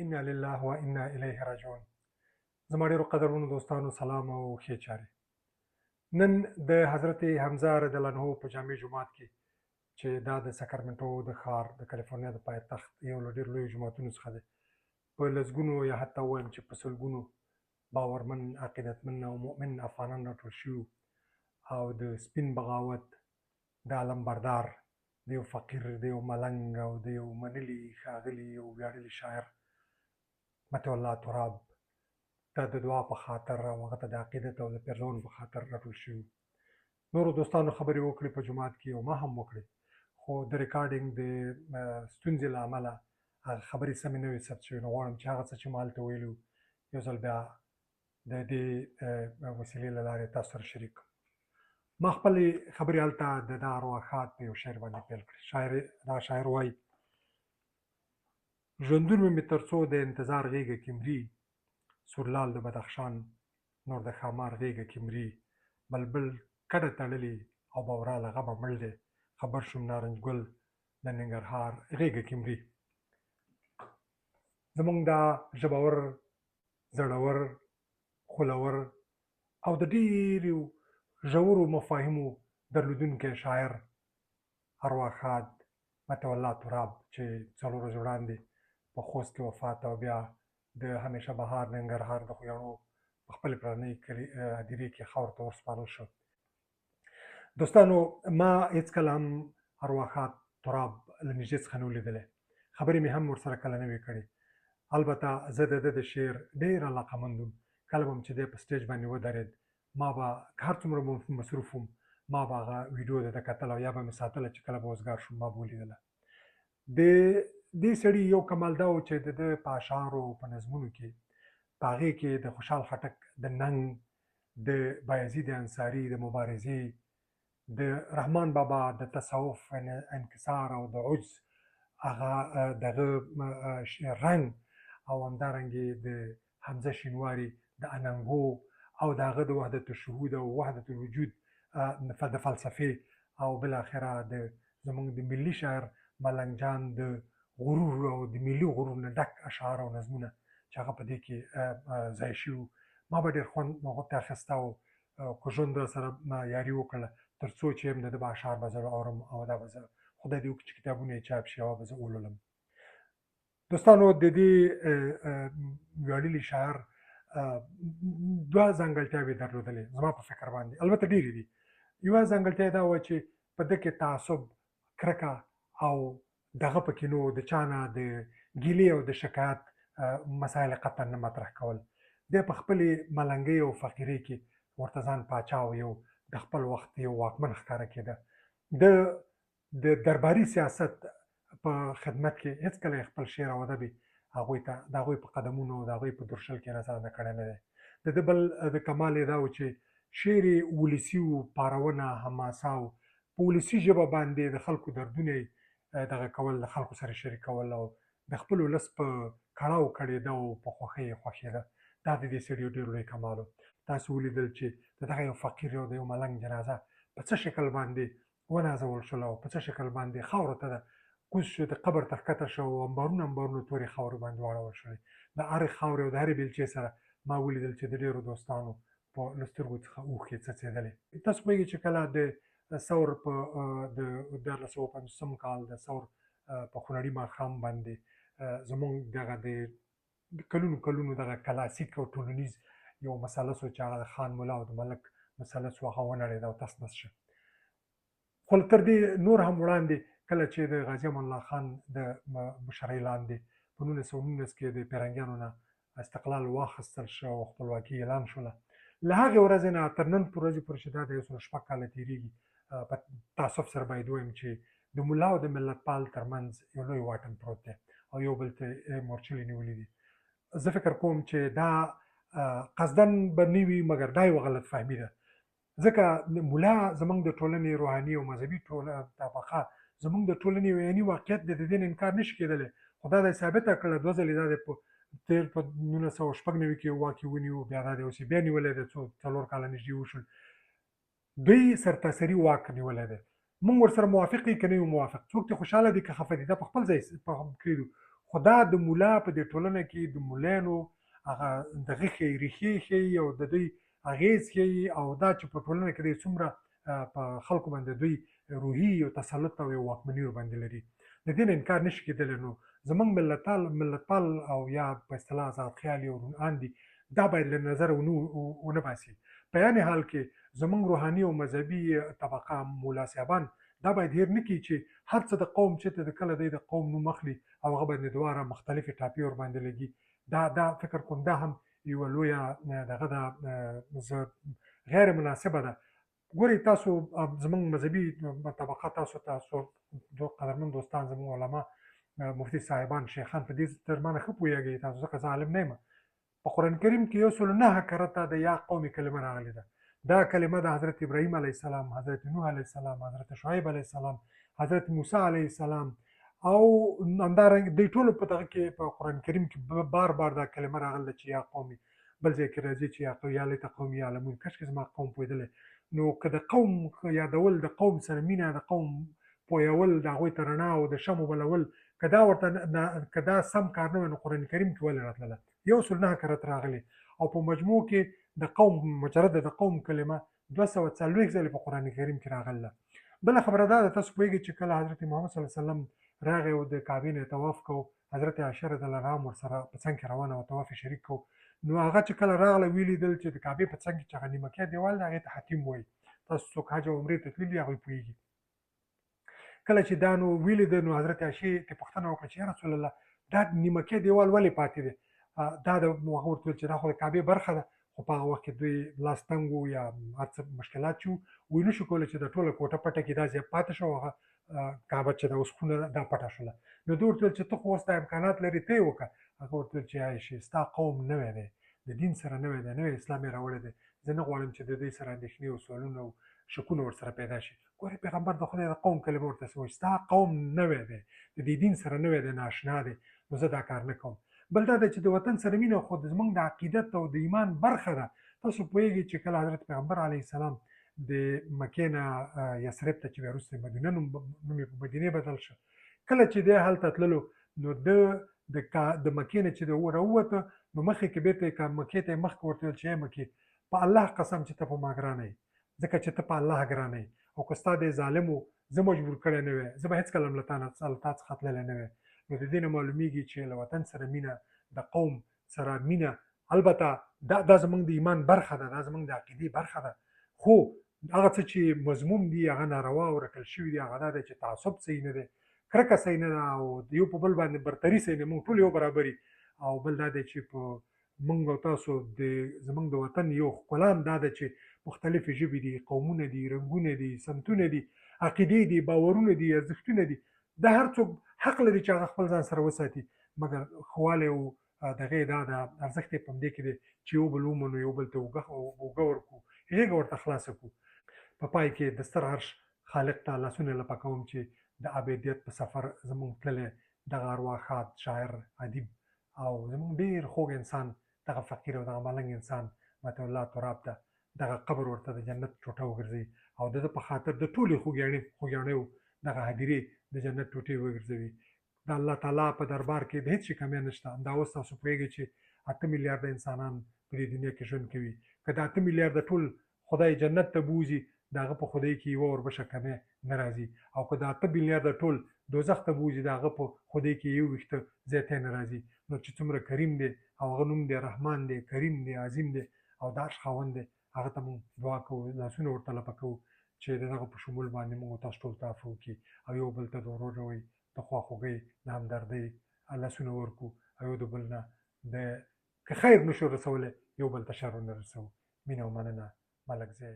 انا لله و انا الیه راجعون. زما ډیرو قدرونو دوستانو سلام او ښې چارې. نن د حضرت حمزه رضی الله عنه په جامع جومات کې چې دا د ساکرمنټو د ښار د کالیفورنیا د پایتخت یو له ډېرو لویو جوماتونو څخه دی. په لسګونو یا حتی ووایم چې په سلګونو باورمن، عقیدتمن او مؤمن افغانان راټول شوي او د سپین بغاوت د علم بردار، د یو فقیر، د یو ملنګ او د یو منلي ښاغلي او ویاړلي شاعر مطیع الله تراب ته د دعا په خاطر او هغه ته د عقیدت او د پیرزونو په خاطر راټول شوي. نورو دوستانو خبرې وکړې په جومات کې او ما هم وکړې، خو د ریکارډینګ د ستونزې له امله هغه خبرې سمې نه وې ثبت شوې. نو غواړم چې هغه څه چې ما هلته ویلي یو ځل بیا د دې وسیلې له لارې تاسو سره شریک کړم. ما خپلې خبرې هلته د دغه ارواښاد په یو شعر باندې پیل کړې. دغه شاعر وایي: ژوندون مې تر څو د انتظار غېږه کې مري، سورلال د بدخشان نور د ښامار غېږه کې مري، بلبل کډه تړلې او بورا له غمه مړ دی، خبر شوم نارنج ګل د ننګرهار غېږه کې مري. زموږ دا ژبور، زړور، خولور او د ډېرو ژورو مفاهیمو درلودونکی شاعر ارواښاد مطیع الله تراب چې څلور ورځې وړاندې په خوست کې وفات او بیا د همیشه بهار ننګرهار د خویاڼو په خپلې پلرنۍ هدیرې کې خاورو ته وسپارل شو. دوستانو، ما هېڅکله هم ارواښاد تراب له نږدې څخه نه و لیدلی، خبرې مې هم ورسره کله نه وې کړې. البته زه د ده د شعر ډېر علاقمند وم. کله به چې دی په سټیج باندې ودرېد، ما به هر څومره مصروف وم، ما به هغه ویډیو د ده کتله او یا به مې ساتله چې کله به وزګار شوم ما به ولیدله. د دې سړي یو کمال دا و چې د ده په اشعارو او په نظمونو کې، په هغې کې د خوشحال خټک د ننګ، د بایزید انصاري د مبارزې، د رحمان بابا د تصوف انکسار او د عجز هغه دغه رنګ، او همدارنګې د حمزه شینواري د اننګو او د هغه د وحدت الشهود او وحدت الوجود د فلسفې، او بالاخره د زموږ د ملي شاعر ملنګ جان د غرور او د ملي غرور نه ډک اشعار او نظمونه چې هغه په دې کې ځای شوي. ما به ډېر خوند هغو ته اخیسته او که ژوند راسره یاري وکړله تر څو چې یم د ده به اشعار به زه اورم او دا به زه خدای دې وکړي چې کتابونه یې چاپ شي او به زه ولولم. دوستانو، د دې ویاړلي شاعر دوه ځانګړتیاوې درلودلې زما په فکر باندې، البته ډېرې دي. یوه ځانګړتیا یې دا وه چې په ده کې تعصب، کرکه او دغه پکې نه و، د چا نه د ګیلې او د شکایت مسایل قطعا نه مطرح کول. دی په خپلې ملنګۍ او فقیرۍ کې ورته ځان پاچا او یو د خپل وخت یو واکمن ښکاره کېده. د درباري سیاست په خدمت کې هېڅکله یې خپل شعر او ادب هغوی ته د هغوی په قدمونو او د هغوی په درشل کې نظر نه کړی نه دی. د ده بل د کمال یې دا و چې شعر یې ولسي و، پارونه، حماسه و، په ولسي ژبه باندې د خلکو دردونه یې دغه کول، د خلکو سره شریکول او د خپل ولس په کړاو کړېده او په خوښۍ یې خوښېده. دا د دې سړي یو ډېر لوی کمال و. تاسو ولیدل چې د دغه یو فقیر او د یو ملنګ جنازه په څه شکل باندې ونازول شوله او په څه شکل باندې خاورو ته کوز شو، د قبر ته ښکته شو او امبارونه امبارونه تورې خاورې باندې واړول شولې. د هرې خاورې او د هرې بیلچې سره ما ولیدل چې د ډېرو دوستانو په له سترګو څخه اوښکې څڅېدلې. تاسو پوهېږئ چې کله د ثور په د 1950 کال د ثور په خونړي ماښام باندې زموږ دغه د کلونو کلونو دغه کلاسیک او ټولنیز یو مثلث و چې هغه د خان ملا او د ملک مثلث و، هغه ونړېد او تس نس شو. خو تر دې نور هم وړاندې کله چې د غازي امان الله خان د مشرۍ لاندې په 1919 کې د پیرنګیانو نه استقلال واخیستل شو او خپلواکي اعلان شوله، له هغې ورځې نه تر نن ورځې پورې چې دا د 106 کاله تېرېږي، په تاسف سره باید ووایم چې د ملا او د ملتپال ترمنځ یو لوی واټن پروت دی او یو بل ته مورچلې نیولي دي. زه فکر کوم چې دا قصدن به نه وي، مګر دا یوه غلط فهمي ده، ځکه ملا زموږ د ټولنې روحاني او مذهبي طبقه زموږ د ټولنې یو عیني واقعیت دی، د دې انکار نشي کېدلی. خو دا دی ثابته کړله 2 ځلې دا دی په 1996 کې واک یې ونیو، بیا دا دی اوس یې بیا نیولی دی، 4 کاله نږدې وشول. دوی سرتاسري واک نیولی دی. موږ ورسره موافق یو که نه یو موافق، څوک دې خوشحاله دي که خفه دي، دا په خپل ځای کړي. خو دا د ملا په دې ټولنه کې د ملایانو هغه دغه ریښې ښیي او د دوی اغېز ښیي او دا چې په ټولنه کې دوی څومره په خلکو باندې دوی روحي او تسلط او واکمني ورباندې لري. د دې نه انکار نشي کېدلی. نو زمونږ ملتپال او یا په اصطلاح آزاد خیال او روحان دي، دا باید له نظره ونه باسي. په یعنې حال کې زمونږ روحاني او مذهبي طبقه مولا صاحبان دا باید هېر نه کړي چې هر څه د قوم چې د کله دی د قوم نوم اخلي او هغه باندې دواړه مختلفې ټاپې ورباندې لګي. دا فکر کوم دا هم یوه لویه دغه ده، غیر مناسبه ده. ګورئ تاسو زمونږ مذهبي طبقه تاسو قدرمن دوستان زمونږ علما مفتي صاحبان شیخان په دې تر ما نه ښه پوهېږئ تاسو، ځکه زه عالم نه یم. په قرآن کریم کې 109 کرته د یا قوم کلمه راغلې ده. دا کلمه د حضرت ابراهیم علیه السلام، حضرت نوح علیه السلام، حضرت شعیب علیه السلام، حضرت موسی علیه السلام او همدارنګه دوی ټولو په دغه کې په قرآن کریم کې بار بار دا کلمه راغله چې یا قومي. بل ځای کې راځي چې یا لیت قوم یعلمون، کاشکې زما قوم پوهېدلی. نو که د قوم یادول، د قوم سره مینه، د قوم پوهول، د هغوی ته رڼا او د شمع بلول، که دا سم کار نه وی نو قرآن کریم کې ولې راتلله؟ 109 کرت راغلی او په مجموع کې د قوم مجرد د قوم کلمه 240 ځلې په قرآن کریم کې راغله. بله خبره دا ده، تاسو پوهېږئ چې کله حضرت محمد صلی الله علیه وسلم راغی او د کعبې نه طواف کو، حضرت عایشه رضی الله عنها ورسره په څنګ کې روانه او طواف شریک کو. نو هغه چې کله راغله ویې لیدل چې د کعبې په څنګ کې چې هغه نیمکۍ دیوال دی هغې ته حتیم وایي. تاسو څوک حج او عمرې ته تللي هغوی پوهېږي. کله چې دا نو ویې لیده نو حضرت عایشې ته پوښتنه وکړه چې یا رسول الله دا نیمکۍ دیوال ولې پاتې دی؟ دا د هغه ورته وویل چې دا خو د کعبې برخه ده، خو په هغه وخت کې دوی لاس تنګ وو یا هر څه مشکلات چې وو، نشو کولی چې د ټوله کوټه پټه کې دا ځای پاتې شو، هغه کعبه چې ده اوس خونه ده دا پټه شوله. نو دوی ورته ویل چې ته خو اوس دا امکانات لرې ته یې وکړه. هغه ورته ویل چې عایشې ستا قوم نوی دی، د دین سره نوی دی، نوی اسلام یې راوړی دی، زه نه غواړم چې د دوی سره اندېښنې او سوالونه او شکونه ورسره پیدا شي. ګورې پیغمبر د خدای د قوم کلمه ورته وایي، ستا قوم نوی دی، د دې دین سره نوی دی، نااشنا دی، نو زه دا کار نه کوم. بل دا ده چې د وطن سره مینه خو زموږ د عقیدت او د ایمان برخه ده. تاسو پوهېږئ چې کله حضرت پیغمبر علیه السلام د مکې نه یثرب ته چې بیا وروسته مدینه نوم یې په مدینې بدل شو، کله چې دی هلته تللو نو د مکې نه چې راووته نو مخې کې بېرته مکې ته یې مخکې ورته ویل چې ای مکې په الله قسم چې ته په ما ګرانه یې، ځکه چې ته په الله ګرانه یې او که ستا دی ظالم و زه مجبور کړی نه وی، زه به هېڅکله هم له تا څخه تللی نه وی. نو د دې نه معلومیږي چې له وطن سره مینه، د قوم سره مینه، البته دا زموږ د ایمان برخه ده، دا زموږ د عقیدې برخه ده، خو هغه څه چې مضموم دي هغه ناروا او رټل شوي دي هغه دا دی چې تعصب صحیح نه دی، کرکه صحیح نه ده او د یو په بل باندې برتري صحیح نه، موږ ټول یو برابر یو. او بل دا دی چې په موږ او تاسو زموږ د وطن یو ښکلا هم دا ده چې مختلفې ژبې دي، قومونه دي، رنګونه دي، سمتونه دي، عقیدې دي، باورونه دي، ارزښتونه دي. دا هر څوک حق لري چې هغه خپل ځان سره وساتي، مګر ښهوالی او دغه دا د ارزښت یې په همدې کې دی چې یو بل ومنو، یو بل ته اوږه ورکړو، غېږه ورته خلاصه کړو. په پای کې د ستر عرش خالق ته لاسونه لپه کوم چې د ابدیت په سفر زموږ تللی دغه ارواښاد شاعر ادیب او زموږ ډېر خوږ انسان دغه فقیر او دغه ملنګ انسان مطیع الله تراب ته دغه قبر ورته د جنت ټوټه وګرځوي او د ده په خاطر د ټولې خوږیاڼیو دغه هدیرې د جنت ټوټې وګرځوي. د الله تعالی په دربار کې د هېڅ شي کمی نشته. همدا اوس تاسو پوهېږئ چې 8 میلیارده انسانان په دې دنیا کې ژوند کوي. که د 8 میلیارده ټول خدای جنت ته بوځي د هغه په خدای کې یوه وربشه کمی نه راځي، او که د 8 میلیارده ټول دوزخ ته بوځي د هغه په خدای کې یو ویښته زیاتی نه راځي. نو چې څومره کریم دی او هغه نوم دی رحمان دی، کریم دی، عظیم دی او د عرش خاوند دی، هغه ته مونږ دعا کوو، لاسونه ورته لپه کوو چې د دغه په شمول باندې مونږ تاسو ټول ته عفو وکړي او یو بل ته د ورورولۍ، د خواخوږۍ، د همدردۍ لاسونه ورکړو او یو د بل نه که خیر نشو رسولی یو بل ته شر ونه رسوو. مینه او مننه. ملک زی.